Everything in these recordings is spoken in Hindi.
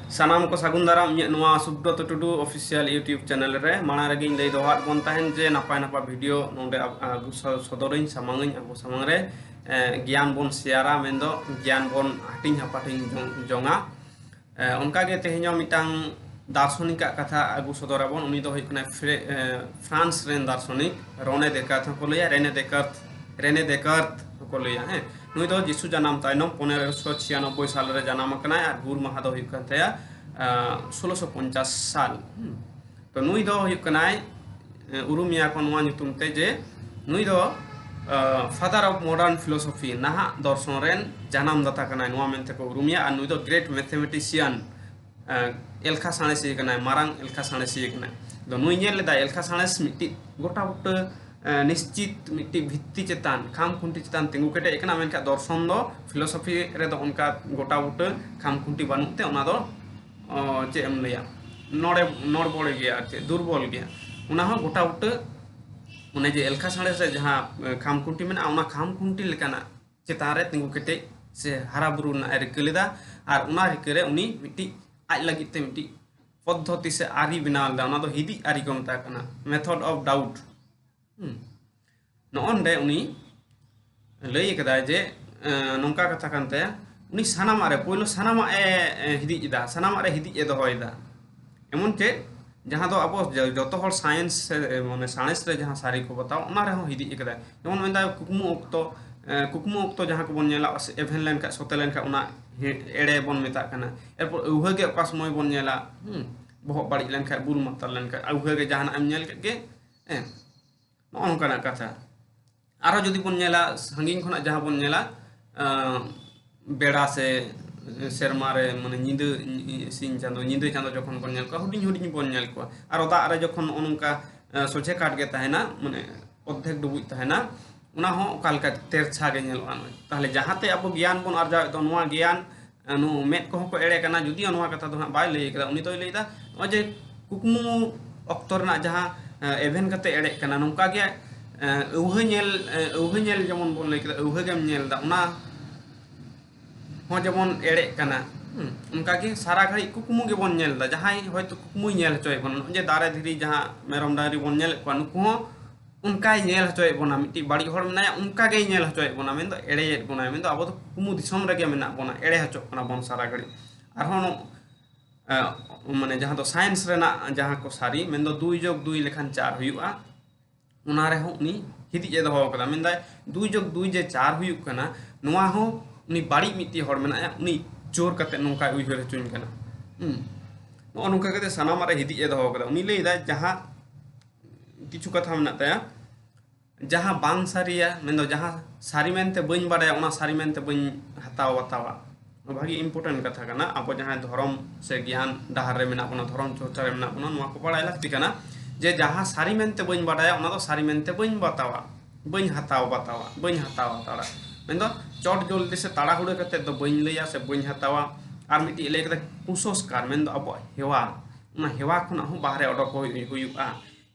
सानाम को सागुन दाराम ᱤᱧᱟᱹᱜ ᱱᱚᱣᱟ ᱥᱩᱵᱽᱨᱚᱛ ᱴᱩᱰᱩ ᱚᱯᱷᱤᱥᱤᱭᱟᱞ ᱤᱭᱩᱴᱩᱵᱽ ᱪᱮᱱᱮᱞ ᱨᱮ ᱢᱟᱲᱟᱝ ᱨᱮᱜᱮᱧ ᱞᱟᱹᱭ ᱫᱚᱦᱚᱣᱟᱫ ᱵᱚᱱ ᱛᱟᱦᱮᱱ ᱡᱮ ᱱᱟᱯᱟᱭ ᱱᱟᱯᱟᱭ ᱵᱷᱤᱰᱤᱭᱳ ᱱᱚᱰᱮ ᱟᱹᱜᱩ ᱥᱚᱫᱚᱨᱟᱹᱧ ᱥᱟᱢᱟᱝᱟᱹᱧ ᱟᱵᱚ ᱥᱟᱢᱟᱝ ᱨᱮ ᱜᱮᱭᱟᱱ ᱵᱚᱱ ᱥᱮᱭᱟᱨᱟ ᱢᱮᱱᱫᱚ ᱜᱮᱭᱟन ᱵᱚᱱ ᱦᱟᱹᱴᱤᱧ ᱦᱟᱯᱟᱴᱤᱧ ᱡᱚᱝᱟ ᱚᱱᱠᱟᱜᱮ ᱛᱮᱦᱮᱧ ᱦᱚᱸ ᱢᱤᱫᱴᱟᱝ ᱫᱟᱨᱥᱚᱱᱤᱠᱟᱜ ᱠᱟᱛᱷᱟ ᱟᱹᱜᱩ ᱥᱚᱫᱚᱨᱟᱵᱚᱱ ᱩᱱᱤ ᱫᱚ ᱦᱩᱭᱩᱜ ᱠᱟᱱᱟ ᱯᱷᱨᱟᱱᱥ ᱨᱮᱱ ᱫᱟᱨᱥᱚᱱᱤᱠ ᱨᱚᱱᱮ ᱫᱮᱠᱟᱨᱛ ᱦᱚᱸᱠᱚ ᱞᱟᱹᱭᱟ ᱨᱮᱱᱮ ᱫᱮᱠᱟᱨᱛ হকো লইয়া হ্যাঁ নুই দো যিশু জানাম তাইনম 1596 সাল রে জানাম কানায় আর গুর মাহা দো হুইক কান তায়া 1650 সাল তো নুই দো হুইক কানায় উরুমিয়া কো নোয়া নিতুম তে যে নুই দো father of modern philosophy Naha দর্শন রেন জানাম দাতা কানায় নোয়া মেনতে কো উরুমিয়া আর নুই দো গ্রেট ম্যাথমেটিশিয়ান এলখা সাণেসি কানায় মারাং এলখা সাণেসি কানায় দো নুই ñel লেদা এলখা সাণেস মিটি গোটা গোটা निश्चित मिट्टी भित्ति चेतान खाम खुंटी चेतान तिंगु केटे एकना मेनका दर्शन दो फिलोसफी रे दो उनका गोटा उटे खाम खुंटी बानुते ओना दो चे एम लैया नड़ बड़े गया चे दुर्बल गया ओना हो गोटा उटे उन्हें जे एलखा साड़े से जहाँ खाम खुंटी में ओना खाम खुंटी लेकाना चेतान रे तिंगु केटे से हारा बुरु ना रिकलेदा और ओना रिकरे उनी मिट्टी आज लगिते मिट्टी पद्धति से आरी बनाल दा ओना दो हिदी आरी को मता कना मेथड ऑफ डाउट नॉन्डे उनी लई कदा जे नौका कथा कानते उनी सानामा रे पोइलो सानामा हिदी इदा सानामा रे हिदी दोहयदा एमन चे जहां दो अब जतो हर साइंस माने साइंस रे जहां सारी को बताओ ओना रे हो हिदी कदा जेमन मेंदा कुकमु ओक्तो जहां को बन नेला एभेन लेन का सोते लेन का ओना एड़े बन मेता कना एरपर उहगे ओका समय बन नेला बहुत बाड़ी लेन का बुल मतल लेन का उहगे जहां एम नेल के नौका कथा और जुदी बन नेला संगीन खना जहां बन नेला बेड़ा से सेरमा रे माने निंदे सिन चांदो जखन बन नेल को हुडिन हुडिन बन नेल को और दा रे जखन ओनका सोझे काट गे तहेना माने अद्धेक डुबुज तहेना उना हो कालका तेरछा गे नेल आन ताहले जहाते अब ज्ञान बन अर्जा तो नोआ ज्ञान नु मेट को को एड़े कना जुदी नोआ कथा तो बाय लई कदा उनी तो लईदा जे कुकमु अक्तर ना जहां एवेन कते एड़े कना नोंका गे उहे नेल जेमन बोन लई कदा उहे गेम नेल दा उना हो जेमन एड़े कना उनका गे सारा घड़ी कुकमु गे बोन नेल दा जहां होयतो कुकमु नेल होचय बन जे दारे धीरी जहां मेरम डारी बोन नेल को नुकु हो उनका नेल होचय बना मिट्टी बाड़ी हर मेना उनका गे नेल होचय बना मेन दो एड़े बना मेन दो अब तो कुकमु दिसम रे गे मेना बना एड़े होचो कना बन सारा घड़ी आर हो माने जहां तो साइंस रेना जहां को सारी मेन दो 2 + 2 लेखान 4 हुआ उना रे हो उनी हिदी ए दहो कदा मेन दा 2 + 2 जे 4 हुयु कना नोआ हो उनी बाड़ी मिट्टी हर मेना उनी जोर कते नोका उइहर चुन कना नो नोका कते सनामा रे हिदी ए दहो कदा उनी लई दा जहां किछु कथा मेना ताया जहां बांग सारिया मेन दो जहां सारी मेनते बइन बाडाया उना सारी मेनते बइन हताव बतावा भागी इम्पोर्टेंट कथा कना अब जहां धर्म से ज्ञान डाहर रे मेना बना धर्म चर्चा रे मेना बना नोआ को पढ़ाई लागती कना जे जहां सारी मेनते बइन बाडाया उना दो सारी मेनते बइन बतावा बइन हताव ताड़ा मेन दो चट जल्दी से ताड़ा हुड़े कते दो बइन लैया से बइन हतावा आर मिटी ले कते कुसंस्कार मेन दो अब हेवा उना हेवा खना हो बाहरे अडक हुयुआ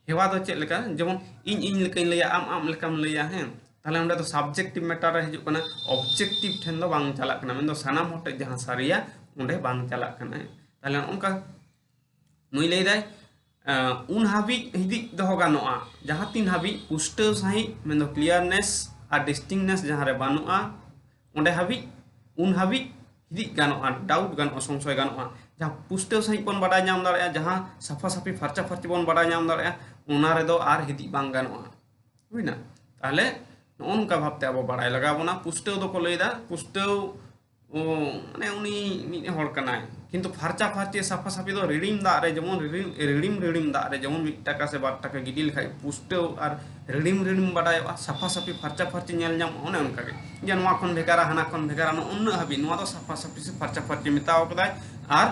हेवा दो चेक लेका जेमन इन लेकाइन लैया आम लेकाम लैया हैं ताहले उंडे तो सब्जेक्टिव मैटर रे हिजुक कना ऑब्जेक्टिव ठेन दो बांग चला कना मेन दो सानाम हटे जहां सारिया उंडे बांग चला कना ताहले उनका नुई लई दाय उन हाबी हिदी दहो गानोआ जहां तीन हाबी पुष्टव सही मेन दो क्लियरनेस और डिस्टिंगनेस जहां रे बानुआ उंडे हाबी उन हाबी हिदी गानोआ डाउट गानोआ संशय गानोआ जहां पुष्टव सही बन बाडा नाम दाड़या जहां साफा साफी फरचा फरची बन बाडा नाम दाड़या उना रे दो आर हिदी बांग गानोआ बुझना ताहले नोनका भाबते अब बाड़ाय लगा बना पुष्टव दो को लईदा पुष्टव माने उनी मिद हड़ कनाय किंतु फरचा फरची साफा साफी दो रिडिम दा रे जेमन रिडिम दा रे जेमन 1 टाका से 2 टाका गिडिल खाय पुष्टव और रिडिम बाडाय साफा साफी फरचा फरची नेल नाम ओने उनका के जे नोआ खन भेगारा हाना खन भेगारा नो उन्न हाबी नोआ दो साफा साफी से फरचा फरची मिताव कदाय और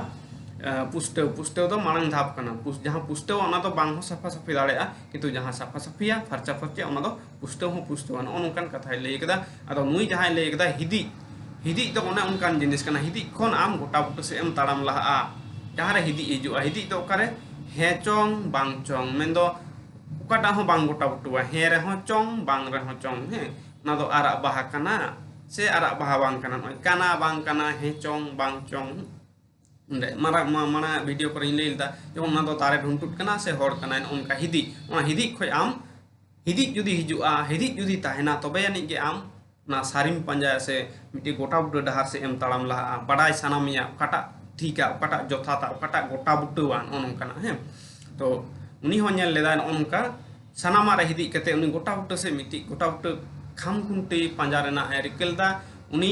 पुष्टव दो मांग धाप कना जहां पुष्टव ओना तो बांग हो साफा साफी दाड़ेया किंतु जहां साफा साफिया फरचा फरची ओना दो पुष्टव नो ओनकान कथा लई कदा आदो नुई जहां लई कदा हिदी तो ओना उनकान जिनिस कना हिदी खन आम गोटा बुट से एम ताड़ाम लहा जहां रे हिदी हिजुआ हिदी तो ओकारे हे चोंग बांग चोंग मेन दो ओकाटा हो बांग गोटा बुटुआ हे रे हो चोंग बांग रे हो चोंग हे ना दो आरा बाहा कना से आरा बाहा बांग कना हे चोंग बांग चोंग माना वीडियो को लई लेदा जेमन ना दो दारे ढुंटुट कना से हर कना उनका हिदी ओना हिदी खय आम हिदी जुदी हिजुआ हिदी जुदी ताहेना तबे यानी के आम ना सारिम पंजा से मिट्टी गोटा बुटा डहार से एम ताड़ाम लहा बड़ाई सानामिया काटा ठीक है काटा जोथाता काटा गोटा बुटवान ओनकना हे तो उनी हो नेल लेदा ओनका सानामा रे हिदी कते उनी गोटा बुटा से मिट्टी गोटा बुटा खाम खुंटी पंजा रेना ए रिकलदा उनी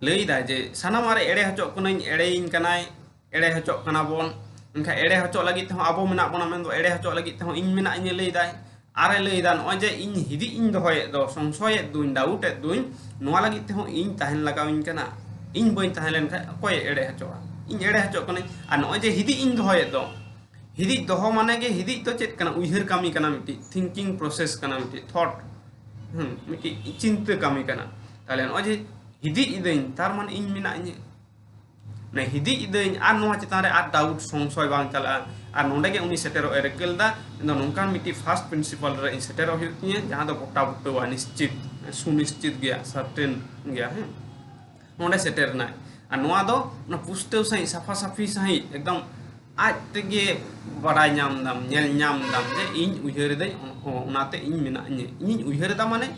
लईदा जे सानामा रे एड़े हचो कनाई एड़ेइन कनाय एड़े हचो कना बोन उनका एड़े हचो लगी ते आबो मेना बोना मेन दो एड़े हचो लगी ते इन मेना इन लईदा आरे लईदा न जे इन हिदी इन दोहय दो संशय दुइन डाउट दुइन नोआ लगी ते इन ताहन लगाविन कना इन बइन ताहन लेन खा कोय एड़े हचो इन एड़े हचो कनाई आ न जे हिदी इन दोहय दो हिदी दोहो माने गे हिदी तो चेत कना उइहर कामी कना मिटी थिंकिंग प्रोसेस कना मिटी थॉट मिटी चिंता कामी कना ताले न जे हिदी इदें तार मान इन मिना इन ने हिदी इदें आर नोआ चितान रे आर डाउट संशय बांग चला आर नोंडे गे उनी सेटेरो एरेकेलदा इन नोंकान मिटी फर्स्ट प्रिंसिपल रे इन सेटेरो हितिए जहां दो गोटा बुटवा निश्चित सुनिश्चित गया सर्टेन गया है नोंडे सेटेर ना आर नोआ दो ना पुष्टेव सही साफा साफी सही एकदम आज तेगे बड़ाई नाम दाम नेल नाम दाम जे इन उइहर दे ओनाते इन मिना इन उइहर दा माने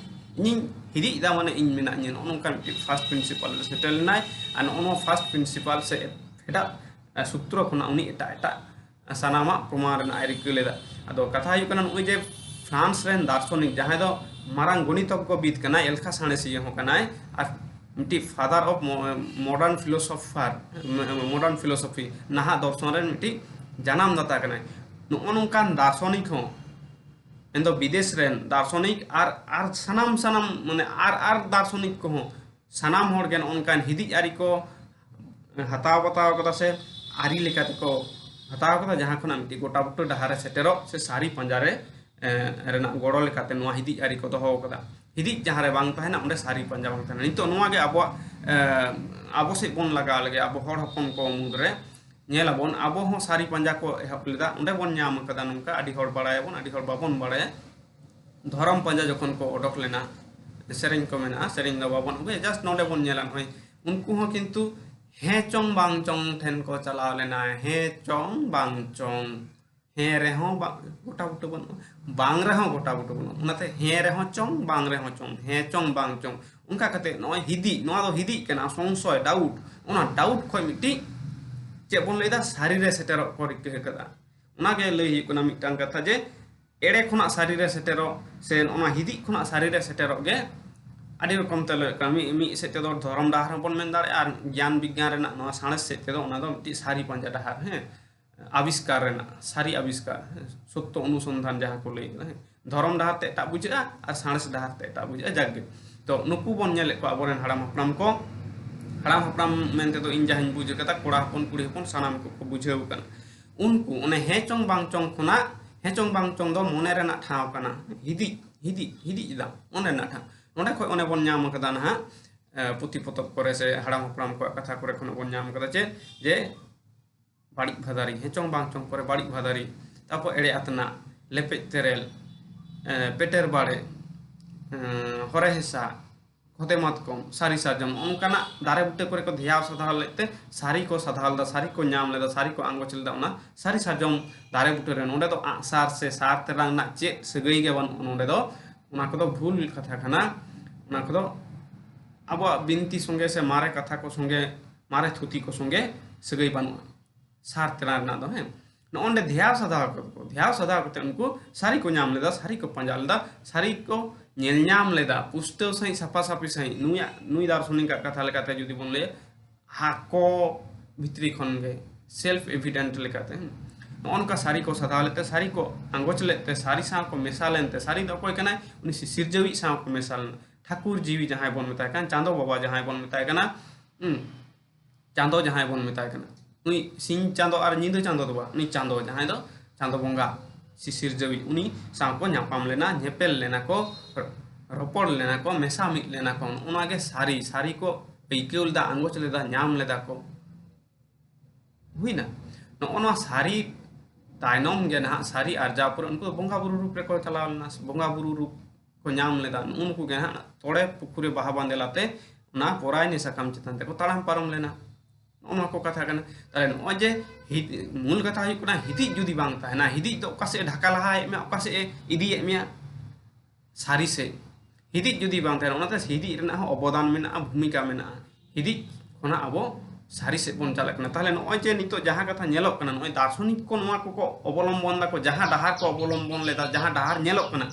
इन हिदी दा माने इन मिना इन नोंका मिटी फर्स्ट प्रिंसिपल सेटल नाय आन ओनो फर्स्ट प्रिंसिपल से एटा सूत्र खना उनी एटा एटा सानामा प्रमाण ना रिकलेदा अदो कथा हयु कना उइ जे फ्रांस रेन दार्शनिक जहां दो मारांग गणितज्ञ बीत कना एलखा साणेसिया हो कना आर मिटी फादर ऑफ मॉडर्न फिलोसफी नाहा दर्शन रेन मिटी जनाम दाता कना नोंकान दार्शनिक हो एंदो विदेश रेन दार्शनिक आर सनाम सनाम माने आर दार्शनिक को सनाम होड़ गेन उनकान हिदी आरी को हताव बताव कदा से आरी लेकाते को हताव कदा जहां खना मिटी गोटा बुटो डहारे सेटेरो से सारी पंजारे रेना गोड़ो लेकाते नोआ हिदी आरी को दोहो कदा हिदी जहां रे बांग ताहेना उंडे सारी पंजा बांग ताहेना नितो नोआ गे आबो से बोन लगा लगे आबो हर हपन को मुद्रे नेला बोन आबो हो सारी पंजा को एहब लेदा उंडे बोन न्याम कदा नंका आडी हर बाड़ाय बोन आडी हर बाबोन बाड़ाय धरम पंजा जखन को ओडक लेना सेरेन को मेना सेरेन दा बाबोन उगे जस्ट नोडे बोन नेलान होय उनको हो किंतु हे चोंग बांग चोंग ठेन को चलाव लेना हे चोंग बांग चोंग हे रे हो गोटा बुटो बन बांग रे हो गोटा बुटो बन उनाते हे रे हो चोंग बांग रे हो चोंग हे चोंग बांग चोंग उनका कते नय हिदी नोआ दो हिदी केना संशय डाउट ओना डाउट खय मिटी चे बोन लेदा सारी रे सेटेरो को रिके कदा ओना गे लई हि कोना मिटांग कथा जे एड़े खुना सारी रे सेटेरो से ओना हिदी खुना सारी रे सेटेरो गे आदि रकम तले कमी मी सेते दो धर्म डाहर बन मेन दारे आर ज्ञान विज्ञान रेना नोआ साणस सेते दो ओना दो मिटी सारी पंजा डाहर है आविष्कार रेना सारी आविष्कार सत्य अनुसंधान जहां को लई धर्म डाहर ते ता बुझा आर साणस डाहर ते ता बुझा जागे तो नुकु बन नेले को आबोरेन हाड़ाम हपनाम को हाड़ाम हपनाम मेनते तो इन जहां बुझ कता कोड़ा हपन कुड़ी हपन सानाम को बुझेउ कन उनको ओने हे चोंग बांग चोंग खुना हे चोंग बांग चोंग दो मोने रेना ठाव कना हिदी हिदी हिदी दा ओने ना ठा ओने खय ओने बन ᱧᱟᱢ कदा ना पुथि पतब करे से हाड़ाम हपनाम को कथा करे खन बन ᱧᱟᱢ कदा जे बाड़ी भादारी हे चोंग बांग चोंग करे बाड़ी भादारी तापो एड़े आतना लेपे तेरेल पेटेर बाड़े हरे हिस्सा होते मत कम सारी साजम उनकाना दारे बुटे करे को ध्याव साधाल लेते सारी को साधाल दा सारी को ᱧᱟᱢ लेदा सारी को आंगो चलदा ओना सारी साजम दारे बुटे रे नोंडे दो सार से सार ते रंग ना चे सगई गे बन नोंडे दो ओना को दो भूल कथा खाना ओना को दो अब बिनती संगे से मारे कथा को संगे मारे थुती को संगे सगई बन सार ते ना दो है नोंडे ध्याव साधाल को उनको सारी को ᱧᱟᱢ लेदा सारी को पंजा लेदा सारी को नेल ᱧᱟᱢ लेदा पुष्टव सही साफा साफी सही नुई दार्शनिक कथा लेकाते जुदी बोन ले हाको भित्री खन गे सेल्फ एविडेंट लेकाते नोनका सारी को सदा लेते सारी को आंगोच लेते सारी सा को मेसा लेते सारी दो कोई कना उनी सिरजवी सा को मेसाल ठाकुर जीवी जहां बोन मेताय कान चांदो बाबा जहां बोन मेताय कना चांदो जहां बोन मेताय कना उनी सिंह चांदो और नींदो चांदो दो उनी चांदो जहां दो चांदो बोंगा सिरजवी उनी सा को ᱧᱟᱯᱟᱢ लेना झेपेल लेना को रपड़ लेना को मेसा मिट लेना को उनागे सारी सारी को पेकेल दा आंगोच लेदा ᱧᱟᱢ लेदा को हुईना नोना सारी तायनम गे ना सारी आर्जापुर उनको बोंगा बुरु रूप रे को चलाव लेना बोंगा बुरु रूप को ᱧᱟᱢ लेदा उनको गे ना तोड़े पुकुरे बाहा बांदेलाते ना पोराय ने सकाम चितान ते को ताड़ाम पारम लेना ᱱᱚᱣᱟ ᱠᱚ ᱠᱟᱛᱷᱟ ᱠᱟᱱᱟ ᱛᱟᱦᱞᱮ ᱱᱚᱜᱼᱚᱭ ᱡᱮ ᱢᱩᱞ ᱠᱟᱛᱷᱟ ᱦᱩᱭᱩᱜ ᱠᱟᱱᱟ ᱦᱤᱫᱤᱡ ᱡᱩᱫᱤ ᱵᱟᱝ ᱛᱟᱦᱮᱱᱟ ᱦᱤᱫᱤᱡ ᱫᱚ ᱚᱠᱟ ᱥᱮᱫ ᱰᱷᱟᱠᱟ ᱞᱟᱦᱟᱭᱮᱫ ᱢᱮᱭᱟ ᱚᱠᱟ ᱥᱮᱫ ᱤᱫᱤᱭᱮᱫ ᱢᱮᱭᱟ ᱥᱟᱹᱨᱤ ᱥᱮᱫ ᱦᱤᱫᱤᱡ ᱡᱩᱫि ᱵᱟᱝ ᱛᱟᱦᱮᱱᱟ ᱚᱱᱟᱛᱮ ᱦᱤᱫᱤᱡ ᱨᱮᱱᱟᱜ ᱦᱚᱸ ᱚᱵᱚᱫᱟᱱ ᱢᱮᱱᱟᱜᱼᱟ ᱵᱷূᱢᱤᱠᱟ ᱢᱮᱱᱟᱜᱼᱟ ᱦᱤᱫᱤᱡ ᱠᱷᱚᱱᱟᱜ ᱟᱵᱚ ᱥᱟᱹᱨᱤ ᱥᱮᱫ ᱵᱚᱱ ᱪᱟᱞᱟᱜ ᱠᱟᱱᱟ ᱛᱟᱦᱞᱮ ᱱᱚᱜᱼᱚᱭ ᱡᱮ ᱱᱤᱛᱚᱜ ᱡᱟᱦᱟᱸ ᱠᱟᱛᱷᱟ ᱧᱮᱞᱚᱜ ᱠᱟᱱᱟ ᱱᱚᱜᱼᱚᱭ ᱫᱟᱨᱥᱚᱱᱤᱠ ᱠᱚ ᱱᱚᱣᱟ ᱠᱚᱠᱚ ᱚᱵᱚᱞᱚᱢᱵᱚᱱ ᱫᱟᱠᱚ ᱡᱟᱦᱟᱸ ᱰᱟᱦᱟᱨ ᱠᱚ ᱚᱵᱚᱞᱚᱢᱵᱚᱱ ᱞᱮᱫᱟ ᱡᱟᱦᱟᱸ ᱰᱟᱦᱟᱨ ᱧᱮᱞᱚᱜ ᱠᱟᱱᱟ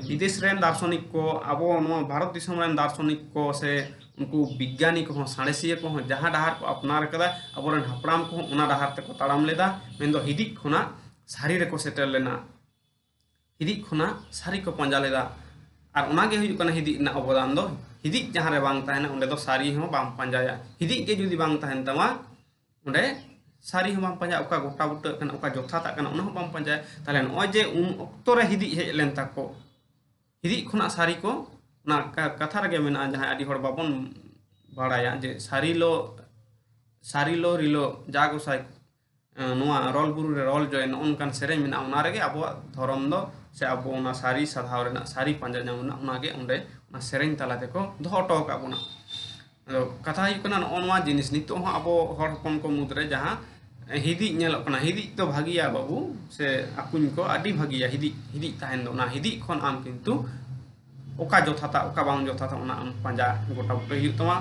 বিদেশ রেন দার্শনিক को আবো নয়া ভারত দিশম রেন দার্শনিক को से उनको विज्ञानी को साणेसिया को जहाँ डाहार को अपनार कदा अबोरेन हपड़ाम को उना डाहार तक ताड़ाम लेदा मेनदो हिदिक खुना सारी रे को सेटल लेना हिदिक खुना सारी को पंजा लेदा और उनागे हुयुग कना हिदिक ना अवदान दो हिदिक जहाँ रे बांग ताहेना उंडे दो सारी हो बाम पंजाया हिदिक के जुदी बांग ताहेन तमा उंडे सारी हो बाम पंजा ओका गोटा बुटा कना ओका जोथाता कना उना हो बाम पंजाया ताले नय जे उन अक्तो रे हिदिक हेज लेन ताको हिदिक खुना सारी को ना कथा रे मेना जहाँ आदि हर बाबन बाड़ाया जे सारिलो रिलो जागोसाई नोआ रोल बुरु रे रोल जय नोनकान सेरें मेना उना रेगे अबो धरम दो से अबो उना सारी साधाव रेना सारी पंजा नामना उनागे उंडे उना सेरें तला तेको दोहो टो काबुना कथा हुयुग कना नोआ जिनिस नितो हो अबो हर हपन को मुद्रे जहाँ हिदिक नेलोग कना हिदिक तो भागिया बाबू से आकुन को आदि भागिया हिदिक ताहेन दो ना हिदिक खन आम किंतु ओका जोथाता ओका बांग जोथाता उना आम पंजा गोटा बुटा हुयुग तमा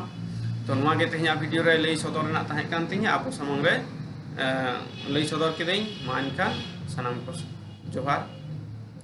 तो नोआ गे तेहना वीडियो रे लई सदर रेना ताहे कान तिया आपो समंग रे लई सदर किदें मा इनका सनाम को जोहार।